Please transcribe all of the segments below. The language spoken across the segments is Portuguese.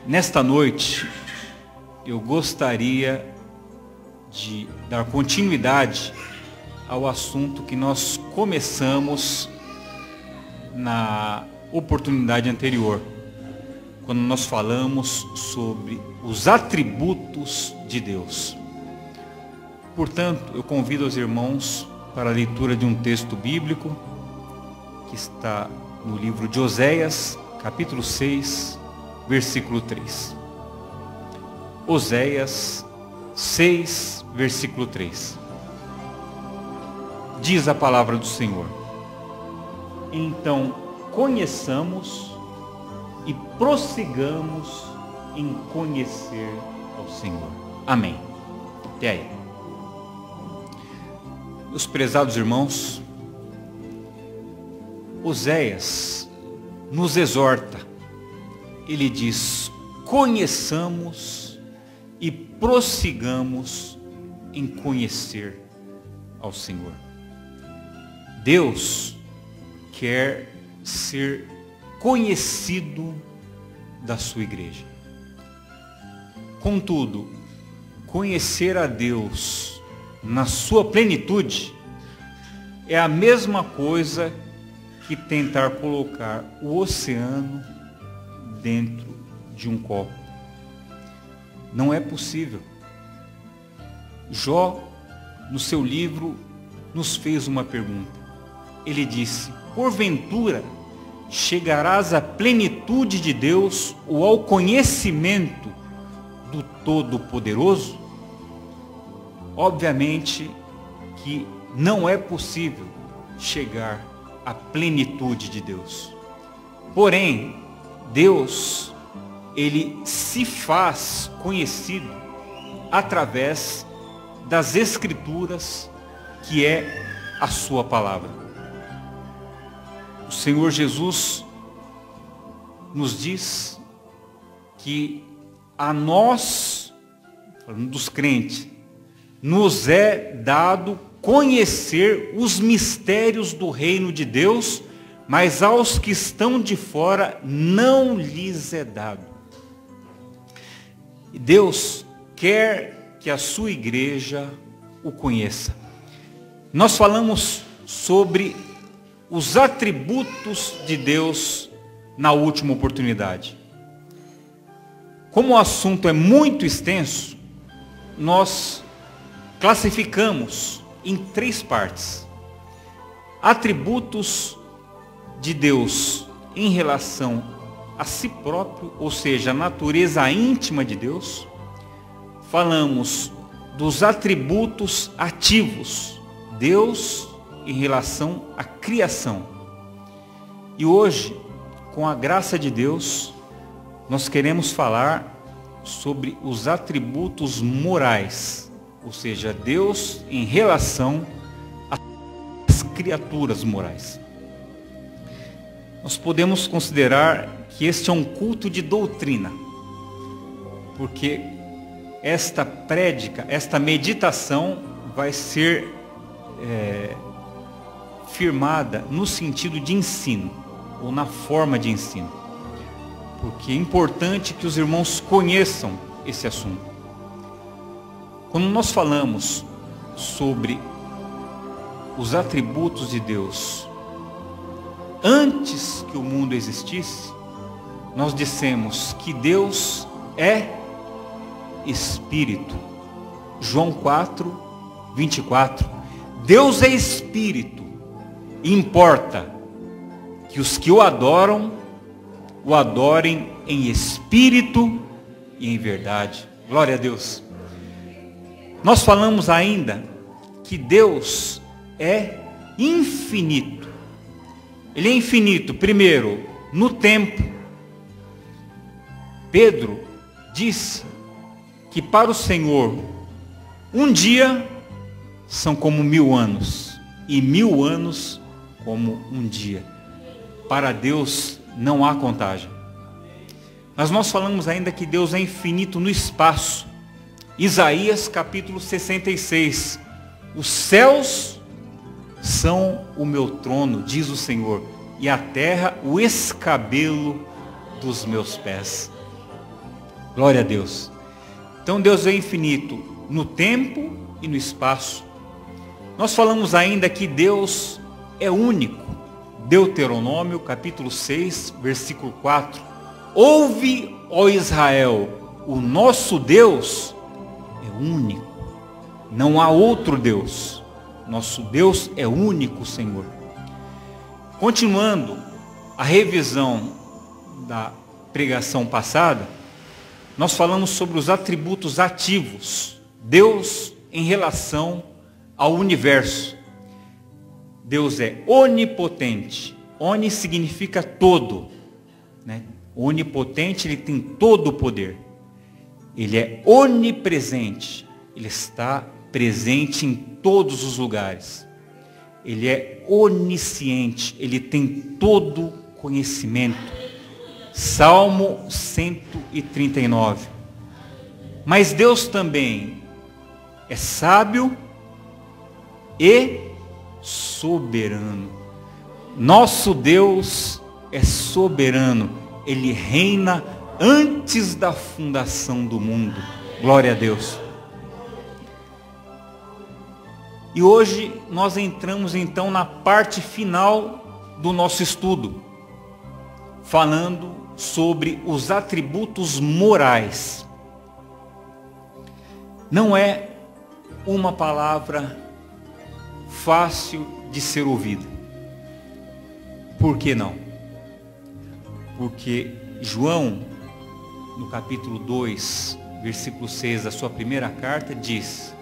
Nesta noite, eu gostaria de dar continuidade ao assunto que nós começamos na oportunidade anterior, quando nós falamos sobre os atributos de Deus. Portanto, eu convido os irmãos para a leitura de um texto bíblico que está no livro de Oséias, capítulo 6, versículo 3. Oséias 6, versículo 3. Diz a palavra do Senhor: então conheçamos e prossigamos em conhecer ao Senhor. Amém. Até aí. Meus prezados irmãos, Oséias nos exorta. Ele diz: conheçamos e prossigamos em conhecer ao Senhor. Deus quer ser conhecido da sua igreja. Contudo, conhecer a Deus na sua plenitude é a mesma coisa que tentar colocar o oceano dentro de um copo. Não é possível. Jó, no seu livro, nos fez uma pergunta. Ele disse: porventura chegarás à plenitude de Deus ou ao conhecimento do Todo-Poderoso? Obviamente que não é possível chegar à plenitude de Deus. Porém, Deus, ele se faz conhecido através das Escrituras, que é a sua palavra. O Senhor Jesus nos diz que a nós, falando dos crentes, nos é dado conhecer os mistérios do reino de Deus, mas aos que estão de fora não lhes é dado. E Deus quer que a sua igreja o conheça. Nós falamos sobre os atributos de Deus na última oportunidade. Como o assunto é muito extenso, nós classificamos em 3 partes. Atributos de Deus em relação a si próprio, ou seja, a natureza íntima de Deus. Falamos dos atributos ativos, Deus em relação à criação. E hoje, com a graça de Deus, nós queremos falar sobre os atributos morais, ou seja, Deus em relação às criaturas morais. Nós podemos considerar que este é um culto de doutrina, porque esta prédica, esta meditação vai ser firmada no sentido de ensino, ou na forma de ensino, porque é importante que os irmãos conheçam esse assunto. Quando nós falamos sobre os atributos de Deus, antes que o mundo existisse, nós dissemos que Deus é Espírito. João 4, 24. Deus é Espírito. E importa que os que o adoram, o adorem em espírito e em verdade. Glória a Deus. Nós falamos ainda que Deus é infinito. Ele é infinito, primeiro, no tempo. Pedro disse que para o Senhor, um dia são como 1000 anos, e 1000 anos como um dia. Para Deus não há contagem. Mas nós falamos ainda que Deus é infinito no espaço. Isaías capítulo 66. Os céus são o meu trono, diz o Senhor, e a terra o escabelo dos meus pés. Glória a Deus. Então Deus é infinito no tempo e no espaço. Nós falamos ainda que Deus é único. Deuteronômio capítulo 6, versículo 4. Ouve, ó Israel, o nosso Deus é único. Não há outro Deus. Nosso Deus é único, Senhor. Continuando a revisão da pregação passada, nós falamos sobre os atributos ativos. Deus em relação ao universo. Deus é onipotente. Oni significa todo, né? Onipotente, ele tem todo o poder. Ele é onipresente. Ele está presente em todos os lugares. Ele é onisciente. Ele tem todo conhecimento. Salmo 139. Mas Deus também é sábio e soberano. Nosso Deus é soberano. Ele reina antes da fundação do mundo. Glória a Deus. E hoje nós entramos então na parte final do nosso estudo, falando sobre os atributos morais. Não é uma palavra fácil de ser ouvida. Por que não? Porque João, no capítulo 2, versículo 6 da sua primeira carta, diz: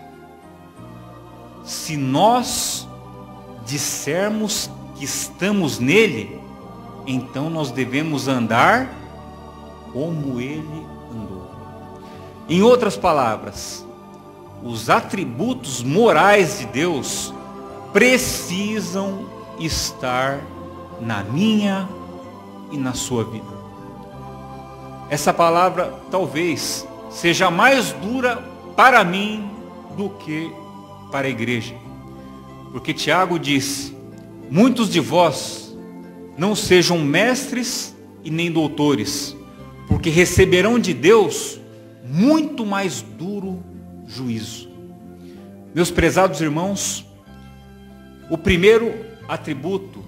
se nós dissermos que estamos nele, então nós devemos andar como ele andou. Em outras palavras, os atributos morais de Deus precisam estar na minha e na sua vida. Essa palavra talvez seja mais dura para mim do que para a igreja. Porque Tiago disse: muitos de vós não sejam mestres e nem doutores, porque receberão de Deus muito mais duro juízo. Meus prezados irmãos, o primeiro atributo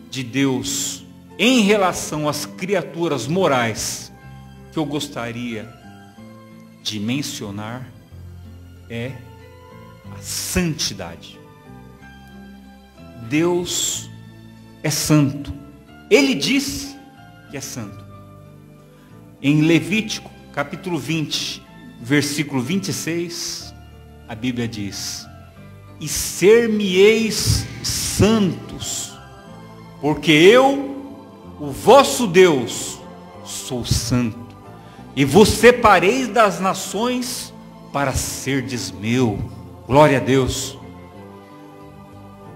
de Deus em relação às criaturas morais que eu gostaria de mencionar é a santidade. Deus é santo. Ele disse que é santo. Em Levítico, capítulo 20, versículo 26, a Bíblia diz: e ser-me-eis santos, porque eu, o vosso Deus, sou santo, e vos separei das nações para serdes meu. Glória a Deus.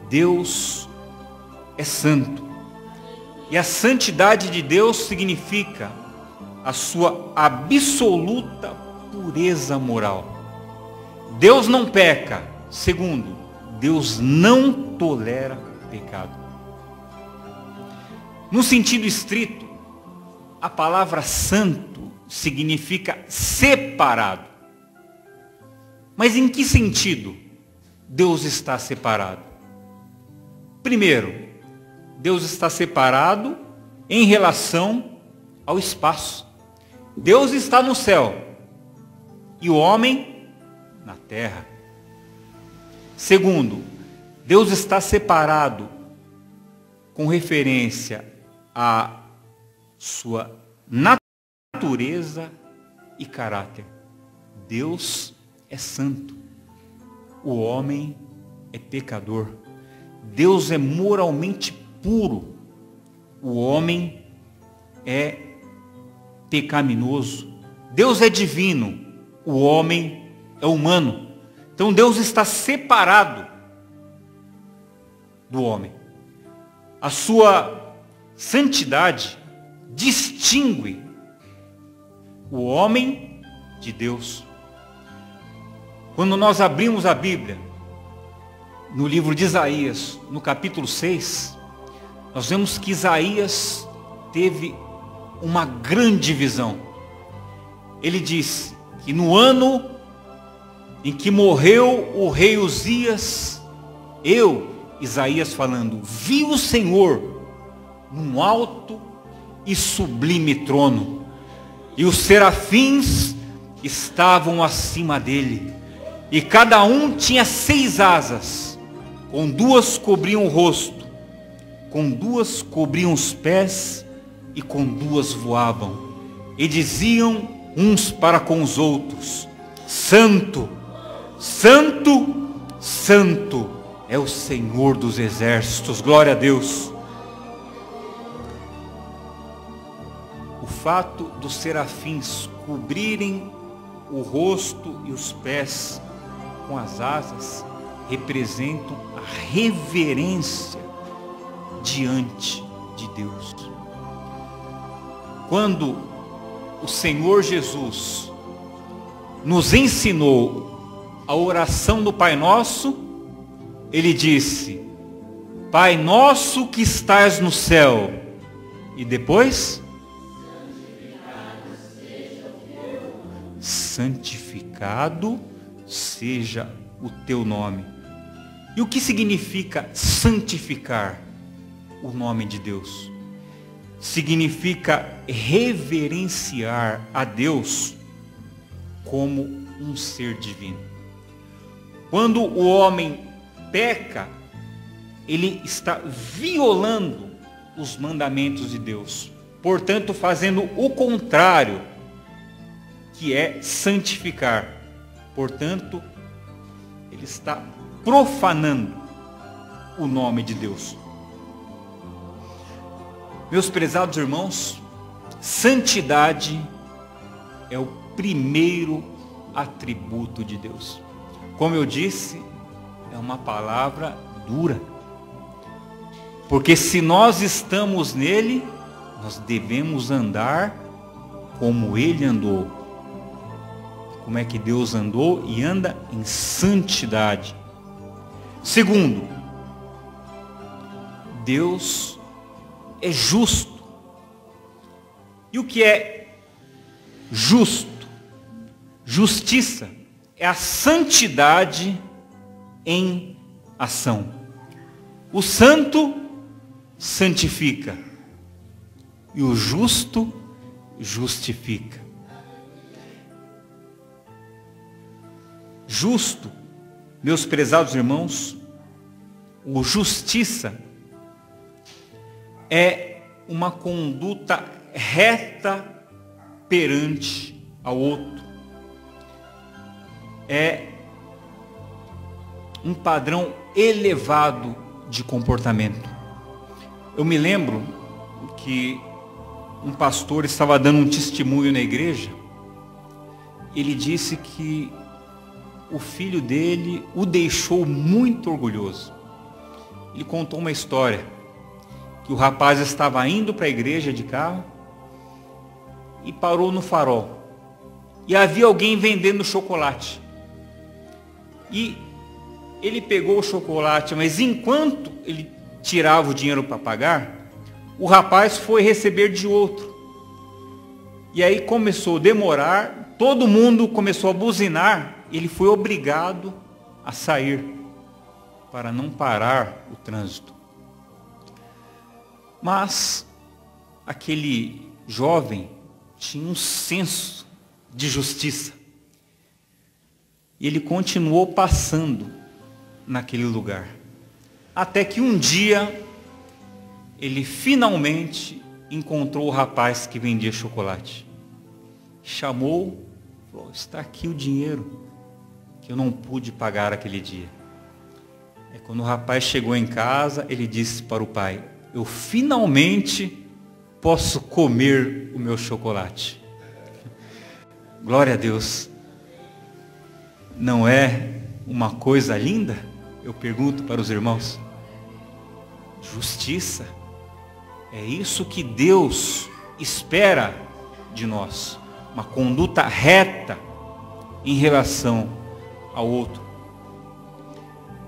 Deus é santo. E a santidade de Deus significa a sua absoluta pureza moral. Deus não peca. Segundo, Deus não tolera pecado. No sentido estrito, a palavra santo significa separado. Mas em que sentido Deus está separado? Primeiro, Deus está separado em relação ao espaço. Deus está no céu e o homem na terra. Segundo, Deus está separado com referência à sua natureza e caráter. Deus é santo, o homem é pecador. Deus é moralmente puro, o homem é pecaminoso. Deus é divino, o homem é humano. Então Deus está separado do homem. A sua santidade distingue o homem de Deus. Quando nós abrimos a Bíblia, no livro de Isaías, no capítulo 6, nós vemos que Isaías teve uma grande visão. ele disse que no ano em que morreu o rei Uzias, Isaías falando, vi o Senhor num alto e sublime trono, e os serafins estavam acima dele, e cada um tinha 6 asas, com 2 cobriam o rosto, com 2 cobriam os pés, e com 2 voavam, e diziam uns para com os outros, Santo, Santo, Santo é o Senhor dos exércitos, glória a Deus. O fato dos serafins cobrirem o rosto e os pés com as asas representam a reverência diante de Deus. Quando o Senhor Jesus nos ensinou a oração do Pai Nosso, ele disse, Pai nosso que estás no céu, e depois, santificado seja o teu nome. E o que significa santificar o nome de Deus? Significa reverenciar a Deus como um ser divino. Quando o homem peca, ele está violando os mandamentos de Deus, portanto fazendo o contrário, que é santificar. Portanto, ele está profanando o nome de Deus. Meus prezados irmãos, santidade é o primeiro atributo de Deus. Como eu disse, é uma palavra dura. Porque se nós estamos nele, nós devemos andar como ele andou. Como é que Deus andou e anda em santidade. Segundo, Deus é justo. E o que é justo? Justiça é a santidade em ação. O santo santifica e o justo justifica. Justo, meus prezados irmãos, o justiça é uma conduta reta perante ao outro. É um padrão elevado de comportamento. Eu me lembro que um pastor estava dando um testemunho na igreja. Ele disse que o filho dele o deixou muito orgulhoso. Ele contou uma história, que o rapaz estava indo para a igreja de carro e parou no farol. E havia alguém vendendo chocolate. E ele pegou o chocolate, mas enquanto ele tirava o dinheiro para pagar, o rapaz foi receber de outro. E aí começou a demorar, todo mundo começou a buzinar, ele foi obrigado a sair para não parar o trânsito. Mas aquele jovem tinha um senso de justiça. E ele continuou passando naquele lugar. Até que um dia, ele finalmente encontrou o rapaz que vendia chocolate. Chamou, falou, está aqui o dinheiro que eu não pude pagar aquele dia. Aí, quando o rapaz chegou em casa, ele disse para o pai, eu finalmente posso comer o meu chocolate. Glória a Deus. Não é uma coisa linda? Eu pergunto para os irmãos. Justiça. É isso que Deus espera de nós. Uma conduta reta em relação ao outro.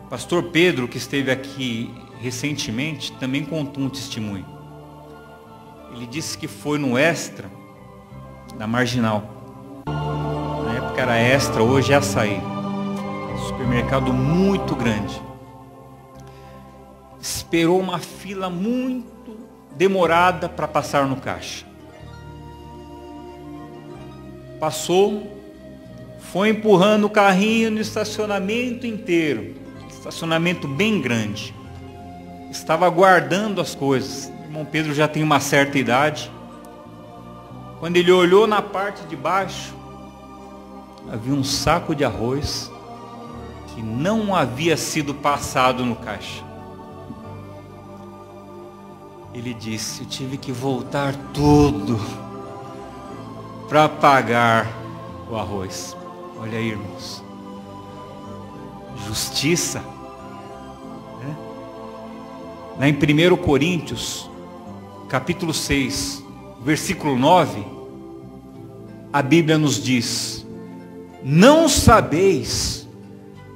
Pastor Pedro, que esteve aqui recentemente, também contou um testemunho. Ele disse que foi no Extra, da Marginal. época era Extra, hoje é Açaí. Supermercado muito grande. Esperou uma fila muito demorada para passar no caixa. Passou, foi empurrando o carrinho no estacionamento inteiro. Estacionamento bem grande. Estava guardando as coisas. O irmão Pedro já tem uma certa idade. Quando ele olhou na parte de baixo, havia um saco de arroz que não havia sido passado no caixa. Ele disse: eu tive que voltar tudo para pagar o arroz. Olha aí, irmãos. Justiça. Né? Lá em 1 Coríntios, capítulo 6, versículo 9, a Bíblia nos diz: não sabeis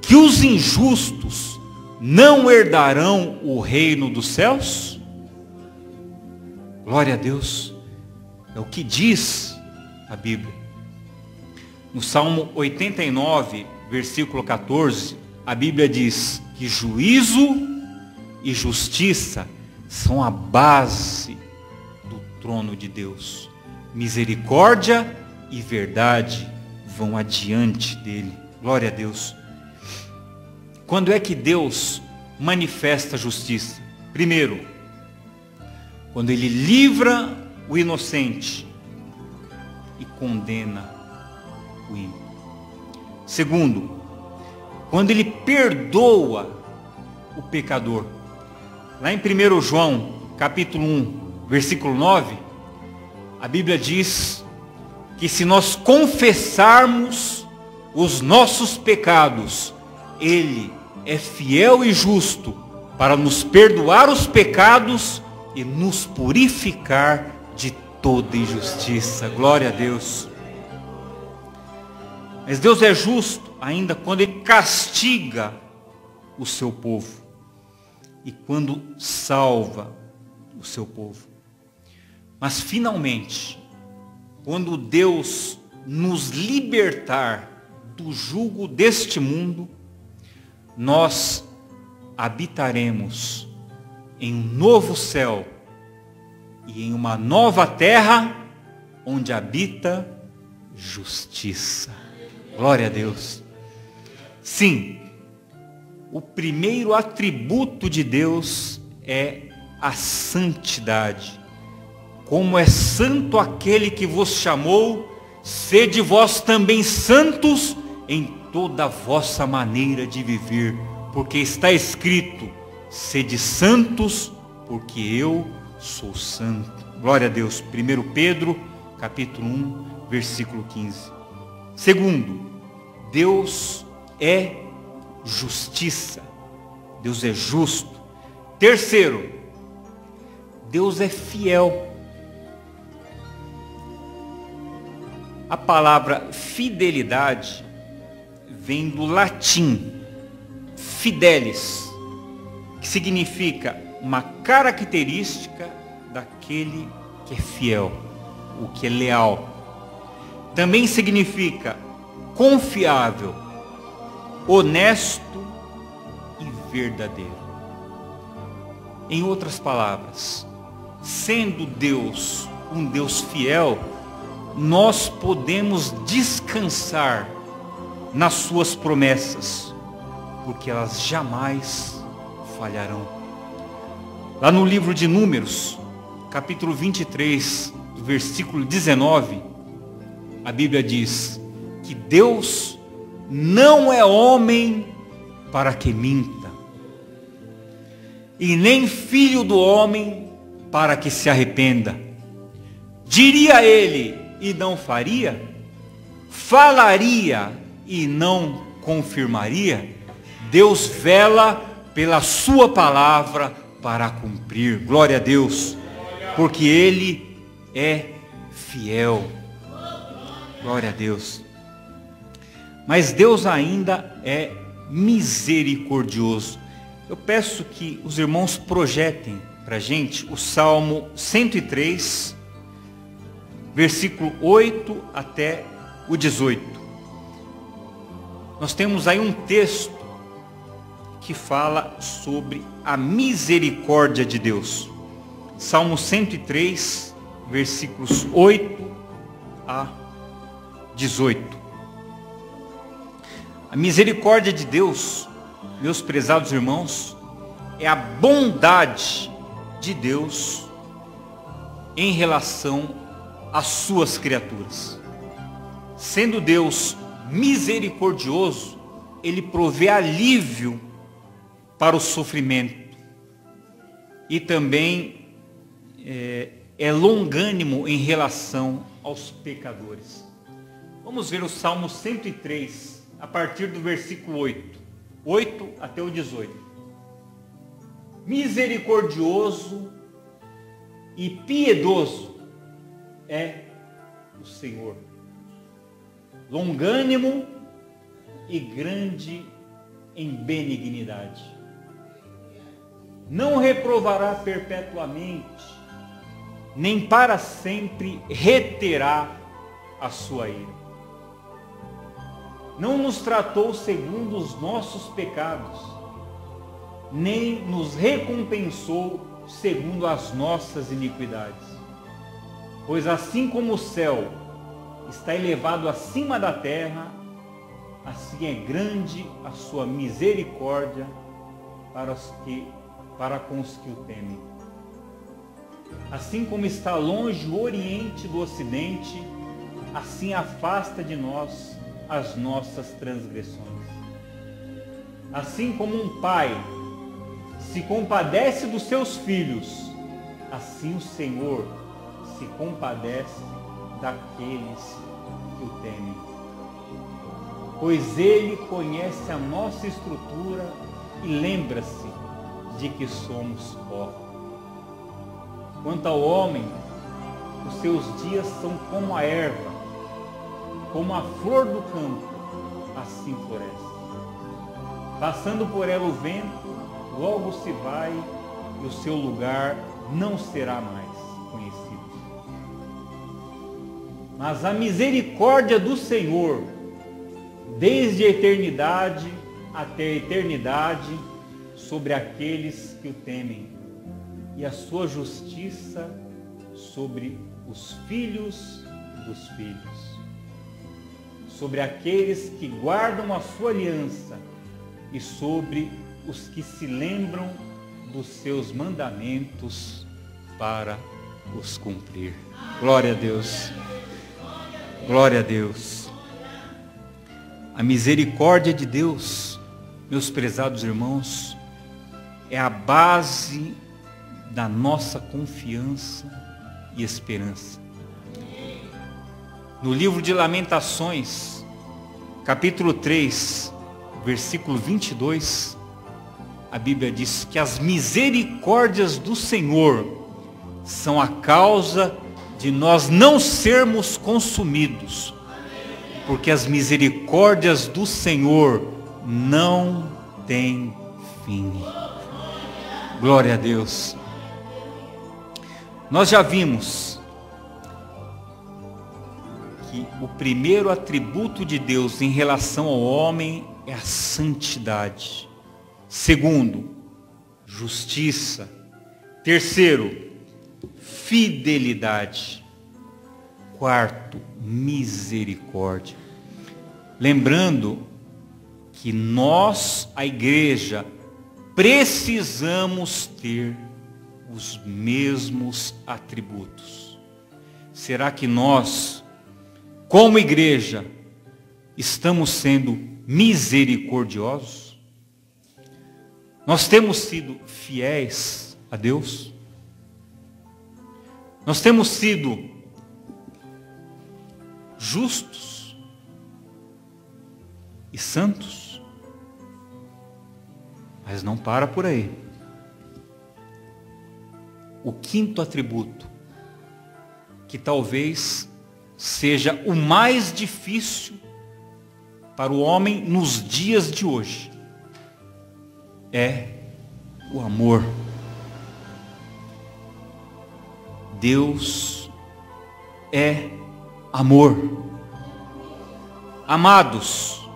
que os injustos não herdarão o reino dos céus? Glória a Deus. É o que diz a Bíblia. No Salmo 89, versículo 14, a Bíblia diz que juízo e justiça são a base do trono de Deus. Misericórdia e verdade vão adiante dele. Glória a Deus. Quando é que Deus manifesta a justiça? Primeiro, quando ele livra o inocente e condena o ímpio. Segundo, quando ele perdoa o pecador. Lá em 1 João, capítulo 1, versículo 9, a Bíblia diz que se nós confessarmos os nossos pecados, ele é fiel e justo para nos perdoar os pecados e nos purificar de toda injustiça. Glória a Deus. Mas Deus é justo ainda quando ele castiga o seu povo e quando salva o seu povo. Mas finalmente, quando Deus nos libertar do jugo deste mundo, nós habitaremos em um novo céu e em uma nova terra onde habita justiça. Glória a Deus. Sim, o primeiro atributo de Deus é a santidade. Como é santo aquele que vos chamou, sede vós também santos em toda a vossa maneira de viver, porque está escrito: sede santos, porque eu sou santo. Glória a Deus. 1 Pedro, capítulo 1, versículo 15. Segundo, Deus é justiça. Deus é justo. Terceiro, Deus é fiel. A palavra fidelidade vem do latim fidelis, que significa uma característica daquele que é fiel, o que é leal. Também significa confiável, honesto e verdadeiro. Em outras palavras, sendo Deus um Deus fiel, nós podemos descansar nas suas promessas, porque elas jamais falharão. Lá no livro de Números, capítulo 23, versículo 19, a Bíblia diz que Deus não é homem para que minta, e nem filho do homem para que se arrependa. Diria ele e não faria? Falaria e não confirmaria? Deus vela pela sua palavra para cumprir. Glória a Deus, porque ele é fiel. Glória a Deus. Mas Deus ainda é misericordioso. Eu peço que os irmãos projetem para a gente o Salmo 103, versículo 8 até o 18. nós temos aí um texto que fala sobre a misericórdia de Deus. Salmo 103, versículos 8 a 18. A misericórdia de Deus, meus prezados irmãos, é a bondade de Deus em relação às suas criaturas. Sendo Deus misericordioso, Ele provê alívio para o sofrimento e também é longânimo em relação aos pecadores. Vamos ver o Salmo 103, a partir do versículo 8 até o 18. Misericordioso e piedoso é o Senhor, longânimo e grande em benignidade. Não reprovará perpetuamente, nem para sempre reterá a sua ira. Não nos tratou segundo os nossos pecados, nem nos recompensou segundo as nossas iniquidades. Pois assim como o céu está elevado acima da terra, assim é grande a sua misericórdia para com os que o temem. Assim como está longe o oriente do ocidente, assim afasta de nós as nossas transgressões. Assim como um pai se compadece dos seus filhos, assim o Senhor se compadece daqueles que o temem. Pois Ele conhece a nossa estrutura e lembra-se de que somos pó. Quanto ao homem, os seus dias são como a erva, como a flor do campo, assim floresce. Passando por ela o vento, logo se vai, e o seu lugar não será mais conhecido. Mas a misericórdia do Senhor, desde a eternidade até a eternidade, sobre aqueles que o temem, e a sua justiça sobre os filhos dos filhos, sobre aqueles que guardam a sua aliança e sobre os que se lembram dos seus mandamentos para os cumprir. Glória a Deus. Glória a Deus. A misericórdia de Deus, meus prezados irmãos, é a base da nossa confiança e esperança. No livro de Lamentações, capítulo 3, versículo 22, a Bíblia diz que as misericórdias do Senhor são a causa de nós não sermos consumidos, porque as misericórdias do Senhor não têm fim. Glória a Deus. Nós já vimos que o primeiro atributo de Deus em relação ao homem é a santidade. Segundo, justiça. Terceiro, fidelidade. Quarto, misericórdia. Lembrando que nós, a igreja, precisamos ter os mesmos atributos. Será que nós, como igreja, estamos sendo misericordiosos? Nós temos sido fiéis a Deus? Nós temos sido justos e santos? Mas não para por aí. O quinto atributo, que talvez seja o mais difícil para o homem nos dias de hoje, é o amor. Deus é amor. Amados,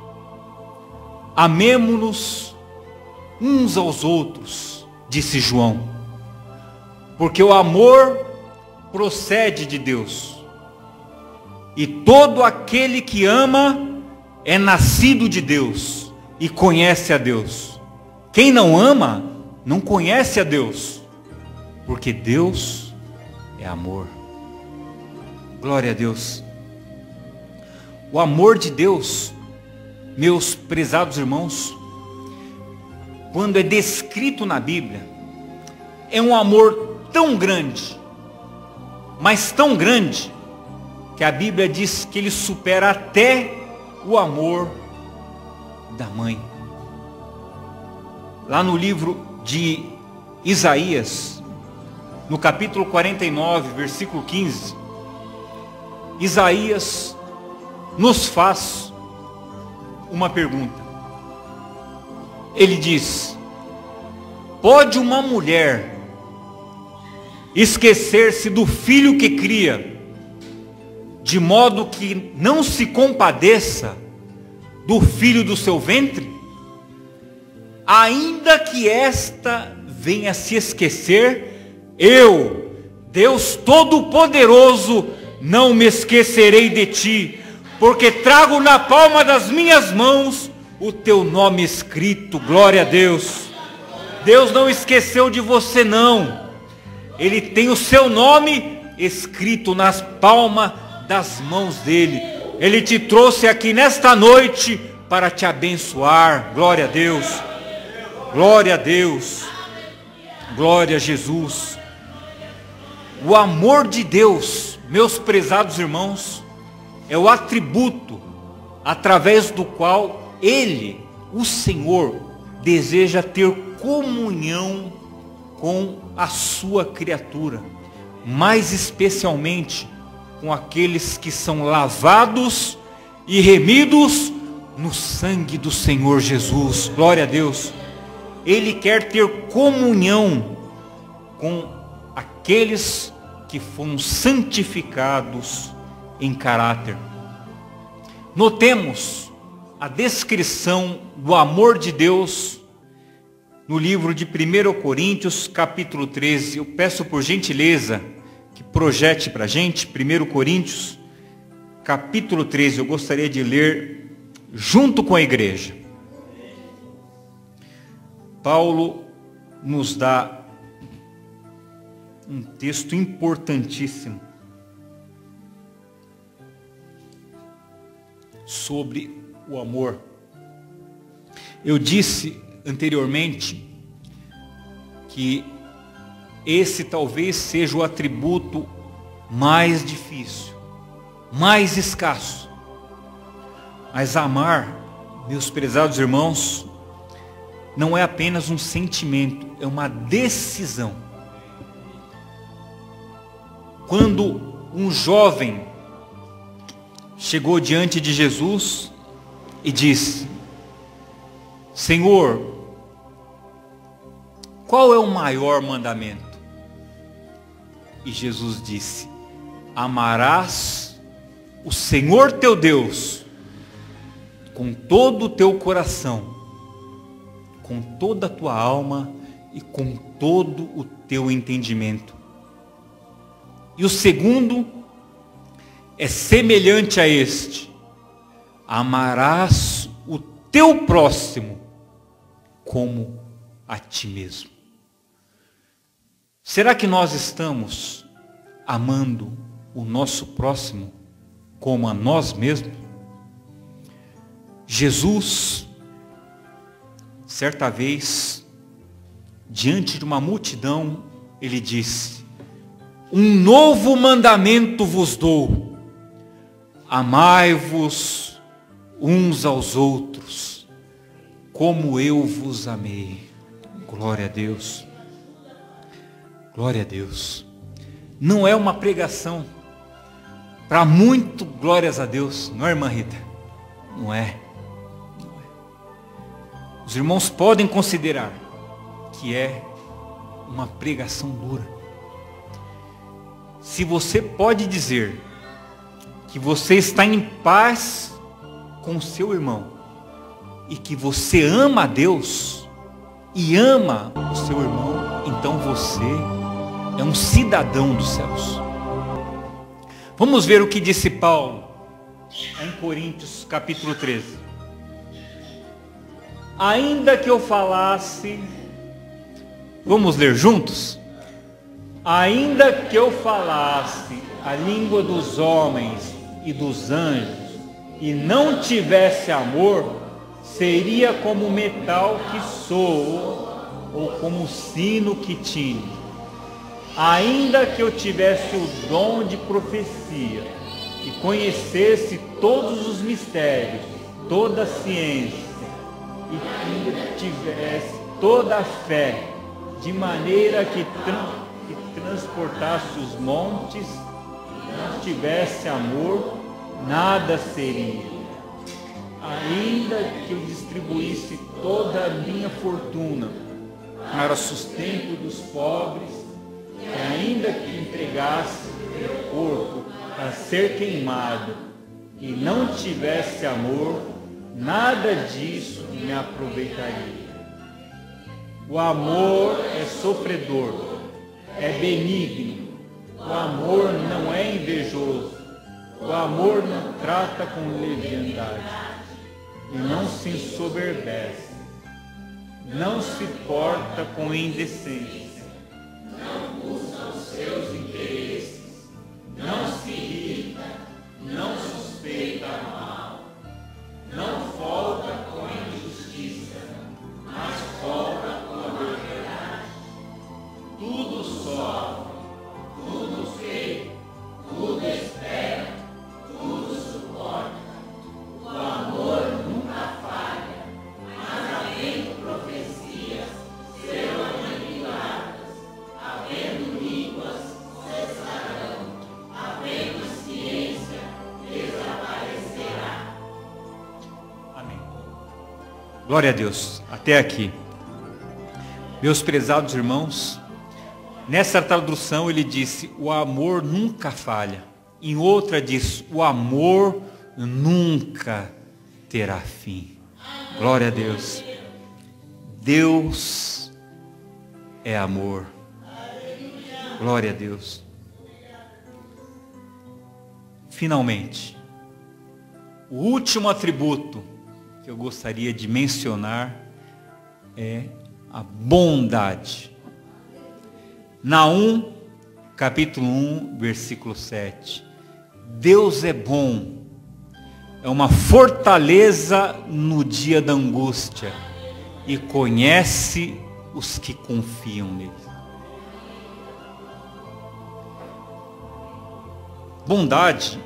amemo-nos uns aos outros, disse João, porque o amor procede de Deus, e todo aquele que ama é nascido de Deus e conhece a Deus. Quem não ama não conhece a Deus, porque Deus é amor. Glória a Deus. O amor de Deus, meus prezados irmãos, quando é descrito na Bíblia, é um amor tão grande, mas tão grande, que a Bíblia diz que ele supera até o amor da mãe. Lá no livro de Isaías, no capítulo 49, versículo 15, Isaías nos faz uma pergunta. Ele diz: pode uma mulher esquecer-se do filho que cria, de modo que não se compadeça do filho do seu ventre? Ainda que esta venha a se esquecer, eu, Deus Todo-Poderoso, não me esquecerei de ti, porque trago na palma das minhas mãos o teu nome escrito. Glória a Deus. Deus não esqueceu de você, não. Ele tem o seu nome escrito nas palmas das mãos dele. Ele te trouxe aqui nesta noite para te abençoar. Glória a Deus. Glória a Deus. Glória a Jesus. O amor de Deus, meus prezados irmãos, é o atributo através do qual Ele, o Senhor, deseja ter comunhão com a sua criatura, mais especialmente com aqueles que são lavados e remidos no sangue do Senhor Jesus. Glória a Deus. Ele quer ter comunhão com aqueles que foram santificados em caráter. Notemos a descrição do amor de Deus no livro de 1 Coríntios, capítulo 13. Eu peço por gentileza que projete para a gente 1 Coríntios, capítulo 13. Eu gostaria de ler junto com a igreja. Paulo nos dá um texto importantíssimo sobre o amor. Eu disse anteriormente que esse talvez seja o atributo mais difícil, mais escasso. Mas amar, meus prezados irmãos, não é apenas um sentimento, é uma decisão. Quando um jovem chegou diante de Jesus e disse: Senhor, qual é o maior mandamento? E Jesus disse: amarás o Senhor teu Deus com todo o teu coração, com toda a tua alma e com todo o teu entendimento. E o segundo é semelhante a este: amarás o teu próximo como a ti mesmo. Será que nós estamos amando o nosso próximo como a nós mesmos? Jesus, certa vez, diante de uma multidão, ele disse: um novo mandamento vos dou, amai-vos uns aos outros, como eu vos amei. Glória a Deus. Glória a Deus. Não é uma pregação para muito glórias a Deus, não é, irmã Rita? Não é. Os irmãos podem considerar que é uma pregação dura. Se você pode dizer que você está em paz com seu irmão, e que você ama a Deus e ama o seu irmão, então você é um cidadão dos céus. Vamos ver o que disse Paulo em Coríntios capítulo 13. Ainda que eu falasse, vamos ler juntos? Ainda que eu falasse a língua dos homens e dos anjos e não tivesse amor, seria como metal que soa ou como sino que tine. Ainda que eu tivesse o dom de profecia e conhecesse todos os mistérios, toda a ciência, e que tivesse toda a fé, de maneira que transportasse os montes, não tivesse amor, nada seria. Ainda que eu distribuísse toda a minha fortuna para o sustento dos pobres, e ainda que entregasse o corpo para ser queimado e não tivesse amor, nada disso me aproveitaria. O amor é sofredor, é benigno. O amor não é invejoso. O amor não trata com leviandade e não se ensoberbece. Não se porta com indecência. Não busca os seus interesses. Não se irrita. Não suspeita mal. Não folga com a injustiça, mas folga com a verdade. Tudo sofre, tudo crê, tudo espera, tudo suporta. O amor nunca falha, mas havendo profecias, serão aniquiladas, havendo línguas, cessarão, havendo ciência, desaparecerá. Amém. Glória a Deus. Até aqui. Meus prezados irmãos, nessa tradução ele disse, o amor nunca falha. Em outra diz, o amor nunca terá fim. Glória a Deus. Deus é amor. Glória a Deus. Finalmente, o último atributo que eu gostaria de mencionar é a bondade. Naum, capítulo 1, versículo 7. Deus é bom, é uma fortaleza no dia da angústia e conhece os que confiam nele. Bondade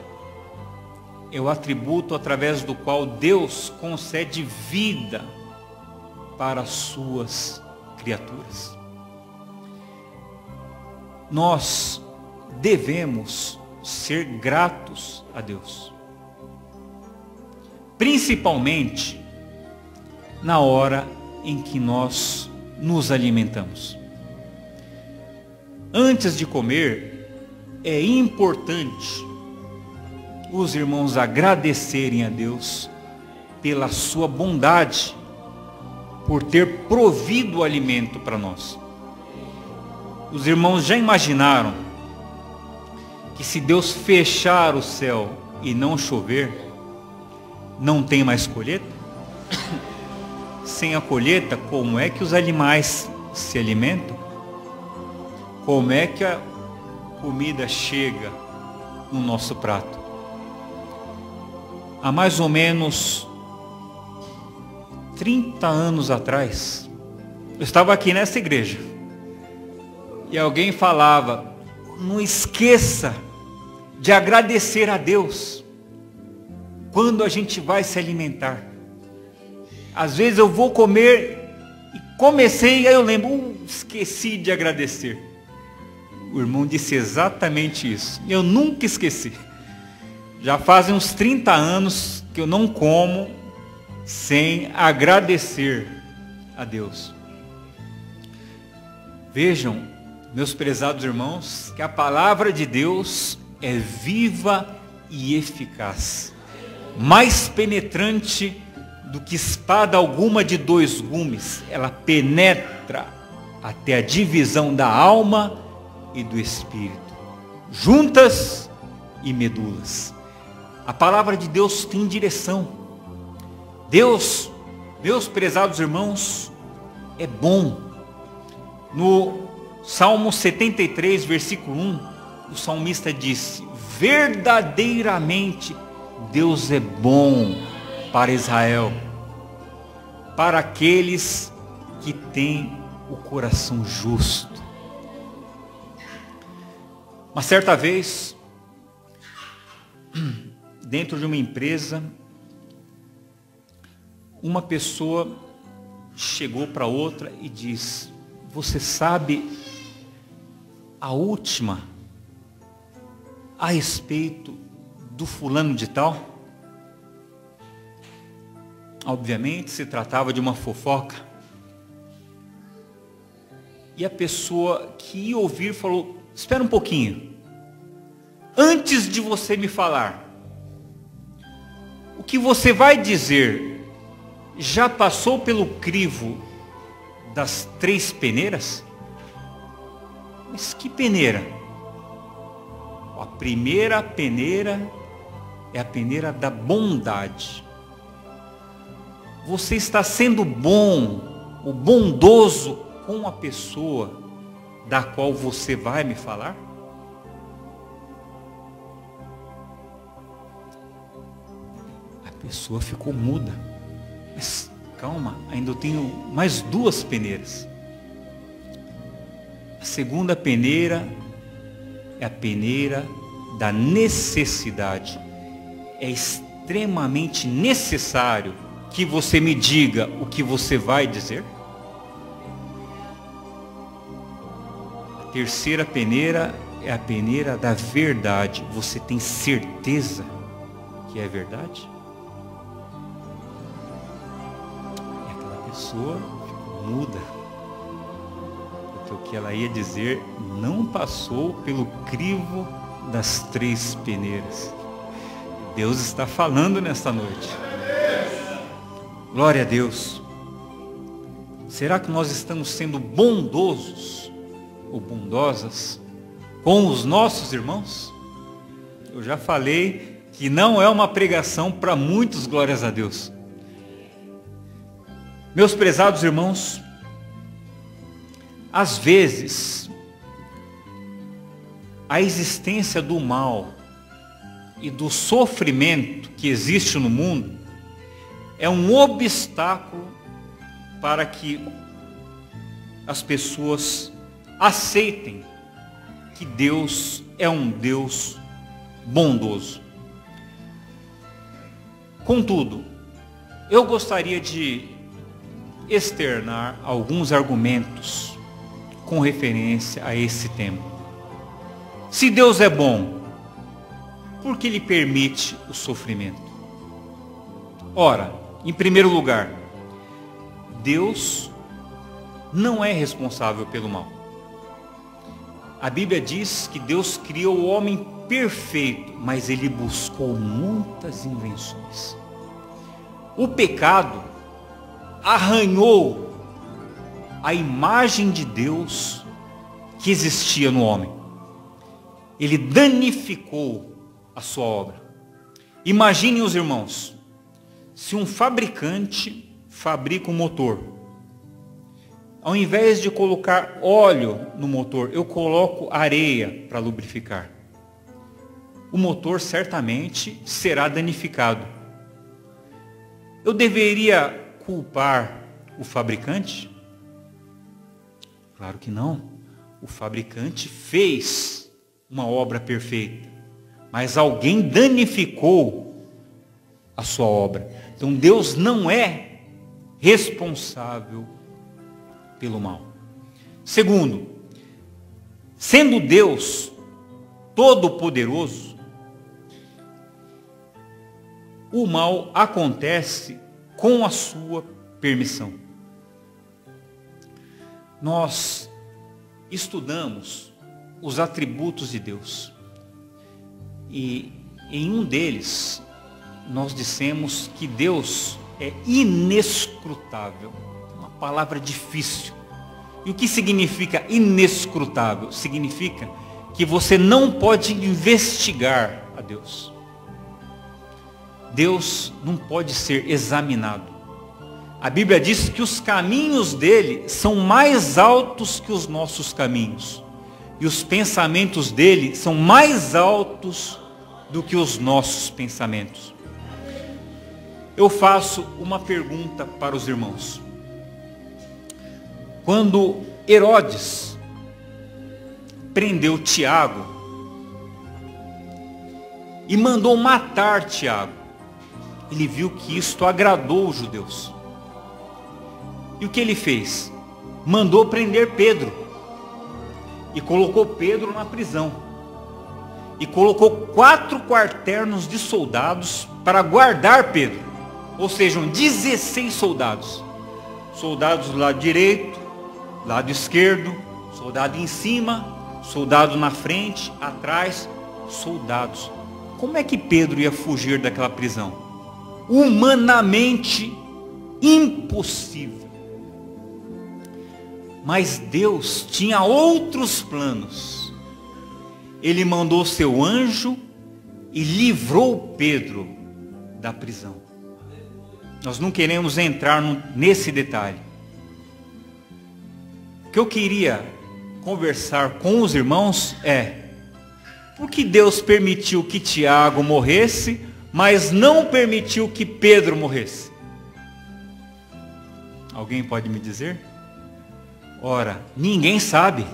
é o atributo através do qual Deus concede vida para as suas criaturas. Nós devemos ser gratos a Deus, principalmente na hora em que nós nos alimentamos. Antes de comer, é importante os irmãos agradecerem a Deus pela sua bondade, por ter provido o alimento para nós. Os irmãos já imaginaram que se Deus fechar o céu e não chover, não tem mais colheita? Sem a colheita, como é que os animais se alimentam? Como é que a comida chega no nosso prato? Há mais ou menos 30 anos atrás, eu estava aqui nessa igreja e alguém falava, não esqueça de agradecer a Deus quando a gente vai se alimentar. Às vezes eu vou comer e comecei, aí eu lembro, esqueci de agradecer. O irmão disse exatamente isso. Eu nunca esqueci. Já fazem uns 30 anos que eu não como sem agradecer a Deus. Vejam, meus prezados irmãos, que a palavra de Deus é viva e eficaz, mais penetrante do que espada alguma de dois gumes. Ela penetra até a divisão da alma e do espírito, juntas e medulas. A palavra de Deus tem direção. Deus, meus prezados irmãos, é bom. No Salmo 73, versículo 1, o salmista disse: verdadeiramente Deus é bom para Israel, para aqueles que têm o coração justo. Uma certa vez, dentro de uma empresa, uma pessoa chegou para outra e disse: você sabe a última a respeito do fulano de tal? Obviamente se tratava de uma fofoca. E a pessoa que ia ouvir falou: espera um pouquinho. Antes de você me falar, o que você vai dizer já passou pelo crivo das 3 peneiras? Mas que peneira? A primeira peneira é a peneira da bondade. Você está sendo bom, o bondoso com a pessoa da qual você vai me falar? A pessoa ficou muda. Mas calma, ainda eu tenho mais 2 peneiras. A segunda peneira é a peneira da necessidade. É extremamente necessário que você me diga o que você vai dizer. A terceira peneira é a peneira da verdade. Você tem certeza que é verdade? E aquela pessoa ficou muda, porque o que ela ia dizer não passou pelo crivo das 3 peneiras. Deus está falando nesta noite. Glória a Deus. Será que nós estamos sendo bondosos ou bondosas com os nossos irmãos? Eu já falei que não é uma pregação para muitos, glórias a Deus. Meus prezados irmãos, às vezes, a existência do mal e do sofrimento que existe no mundo é um obstáculo para que as pessoas aceitem que Deus é um Deus bondoso. Contudo, eu gostaria de externar alguns argumentos com referência a esse tema. Se Deus é bom, por que Ele permite o sofrimento? Ora, em primeiro lugar, Deus não é responsável pelo mal. A Bíblia diz que Deus criou o homem perfeito, mas Ele buscou muitas invenções. O pecado arranhou a imagem de Deus que existia no homem. Ele danificou a sua obra. Imaginem os irmãos, se um fabricante fabrica um motor, ao invés de colocar óleo no motor, eu coloco areia para lubrificar. O motor certamente será danificado. Eu deveria culpar o fabricante? Claro que não. O fabricante fez uma obra perfeita, mas alguém danificou a sua obra. Então Deus não é responsável pelo mal. Segundo, sendo Deus todo-poderoso, o mal acontece com a sua permissão. Nós estudamos os atributos de Deus. E em um deles, nós dissemos que Deus é inescrutável. Uma palavra difícil. E o que significa inescrutável? Significa que você não pode investigar a Deus. Deus não pode ser examinado. A Bíblia diz que os caminhos dele são mais altos que os nossos caminhos. E os pensamentos dele são mais altos do que os nossos pensamentos. Eu faço uma pergunta para os irmãos. Quando Herodes prendeu Tiago e mandou matar Tiago, ele viu que isto agradou os judeus. E o que ele fez? Mandou prender Pedro. E colocou Pedro na prisão. E colocou 4 quaternos de soldados para guardar Pedro. Ou seja, 16 soldados. Soldados do lado direito, lado esquerdo, soldado em cima, soldado na frente, atrás, soldados. Como é que Pedro ia fugir daquela prisão? Humanamente impossível. Mas Deus tinha outros planos. Ele mandou seu anjo e livrou Pedro da prisão. Nós não queremos entrar nesse detalhe. O que eu queria conversar com os irmãos é: por que Deus permitiu que Tiago morresse, mas não permitiu que Pedro morresse? Alguém pode me dizer? Ora, ninguém sabe.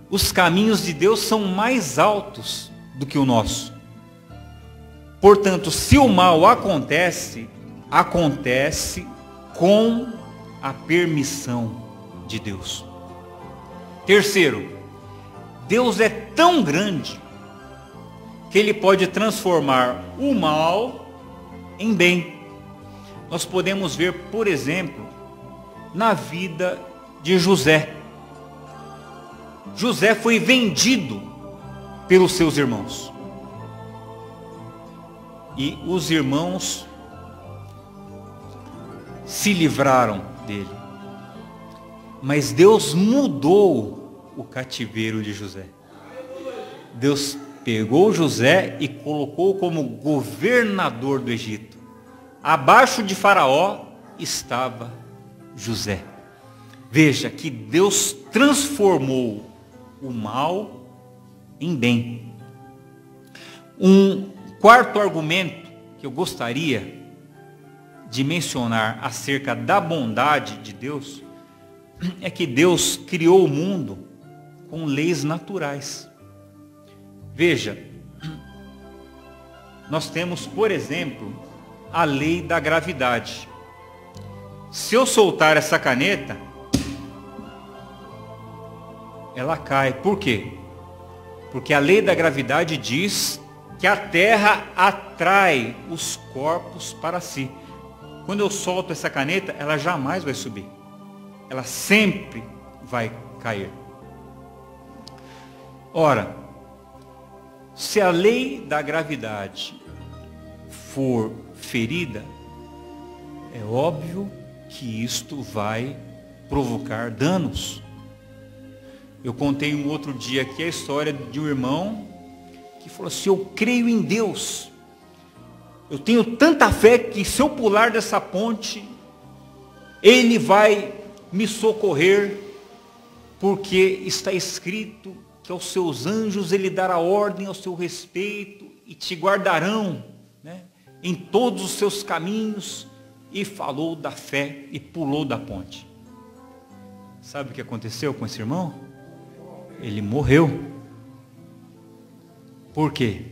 Os caminhos de Deus são mais altos do que o nosso. Portanto, se o mal acontece, acontece com a permissão de Deus. Terceiro, Deus é tão grande que Ele pode transformar o mal em bem. Nós podemos ver, por exemplo, na vida de José. José foi vendido pelos seus irmãos. E os irmãos se livraram dele. Mas Deus mudou o cativeiro de José. Deus pegou José e colocou como governador do Egito. Abaixo de Faraó estava José. Veja que Deus transformou o mal em bem. Um quarto argumento que eu gostaria de mencionar acerca da bondade de Deus é que Deus criou o mundo com leis naturais. Veja, nós temos, por exemplo, a lei da gravidade. Se eu soltar essa caneta, ela cai. Por quê? Porque a lei da gravidade diz que a Terra atrai os corpos para si. Quando eu solto essa caneta, ela jamais vai subir. Ela sempre vai cair. Ora, se a lei da gravidade for ferida, é óbvio que isto vai provocar danos. Eu contei um outro dia aqui a história de um irmão que falou assim: eu creio em Deus, eu tenho tanta fé que se eu pular dessa ponte, Ele vai me socorrer, porque está escrito que aos seus anjos Ele dará ordem ao seu respeito e te guardarão, né, em todos os seus caminhos. E falou da fé e pulou da ponte. Sabe o que aconteceu com esse irmão? Ele morreu. Por quê?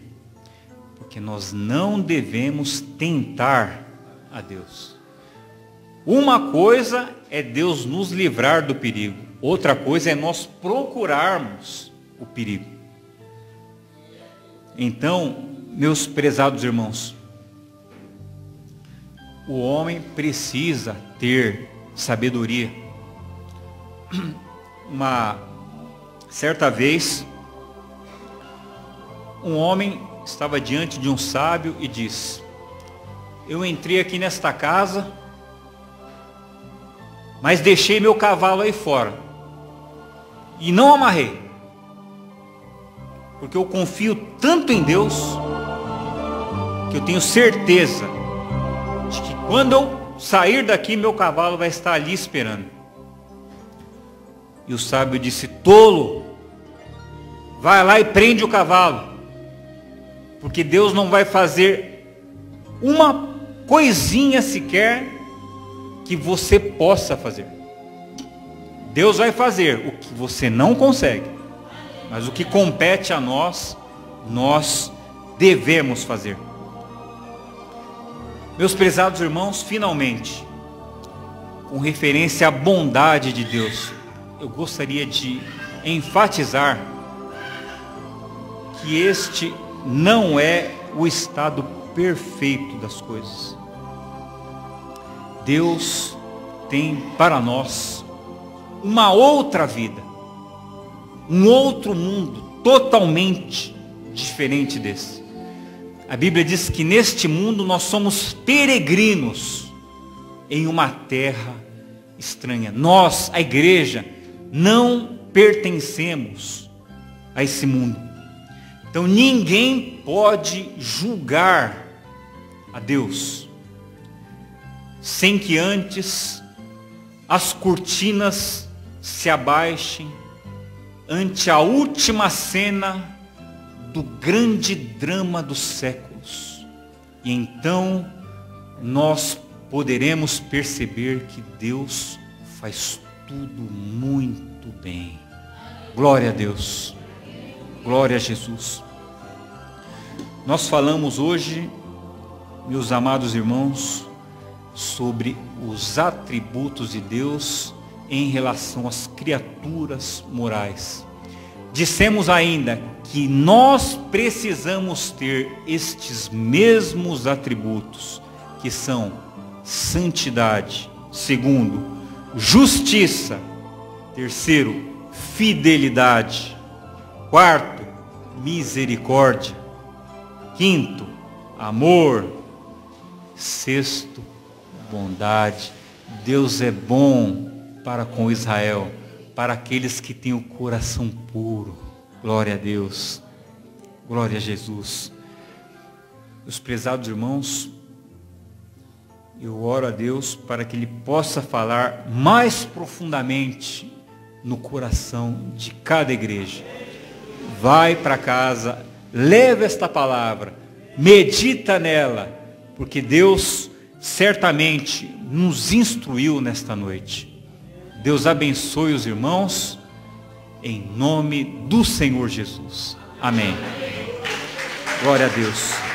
Porque nós não devemos tentar a Deus. Uma coisa é Deus nos livrar do perigo. Outra coisa é nós procurarmos o perigo. Então, meus prezados irmãos, o homem precisa ter sabedoria. Uma certa vez, um homem estava diante de um sábio e disse: eu entrei aqui nesta casa, mas deixei meu cavalo aí fora e não amarrei, porque eu confio tanto em Deus que eu tenho certeza de que quando eu sair daqui, meu cavalo vai estar ali esperando. E o sábio disse: tolo, vai lá e prende o cavalo, porque Deus não vai fazer uma coisinha sequer que você possa fazer. Deus vai fazer o que você não consegue, mas o que compete a nós, nós devemos fazer. Meus prezados irmãos, finalmente, com referência à bondade de Deus, eu gostaria de enfatizar que este não é o estado perfeito das coisas. Deus tem para nós uma outra vida, um outro mundo totalmente diferente desse. A Bíblia diz que neste mundo nós somos peregrinos em uma terra estranha. Nós, a igreja, não pertencemos a esse mundo. Então ninguém pode julgar a Deus sem que antes as cortinas se abaixem ante a última cena do grande drama dos séculos. E então nós poderemos perceber que Deus faz tudo muito bem. Glória a Deus. Glória a Jesus. Nós falamos hoje, meus amados irmãos, sobre os atributos de Deus em relação às criaturas morais. Dissemos ainda que nós precisamos ter estes mesmos atributos, que são santidade, segundo, justiça, terceiro, fidelidade, quarto, misericórdia, quinto, amor, sexto, bondade. Deus é bom para com Israel, para aqueles que têm o coração puro. Glória a Deus, glória a Jesus. Meus prezados irmãos, eu oro a Deus para que Ele possa falar mais profundamente no coração de cada igreja. Vai para casa, leva esta palavra, medita nela, porque Deus certamente nos instruiu nesta noite. Deus abençoe os irmãos, em nome do Senhor Jesus. Amém. Glória a Deus.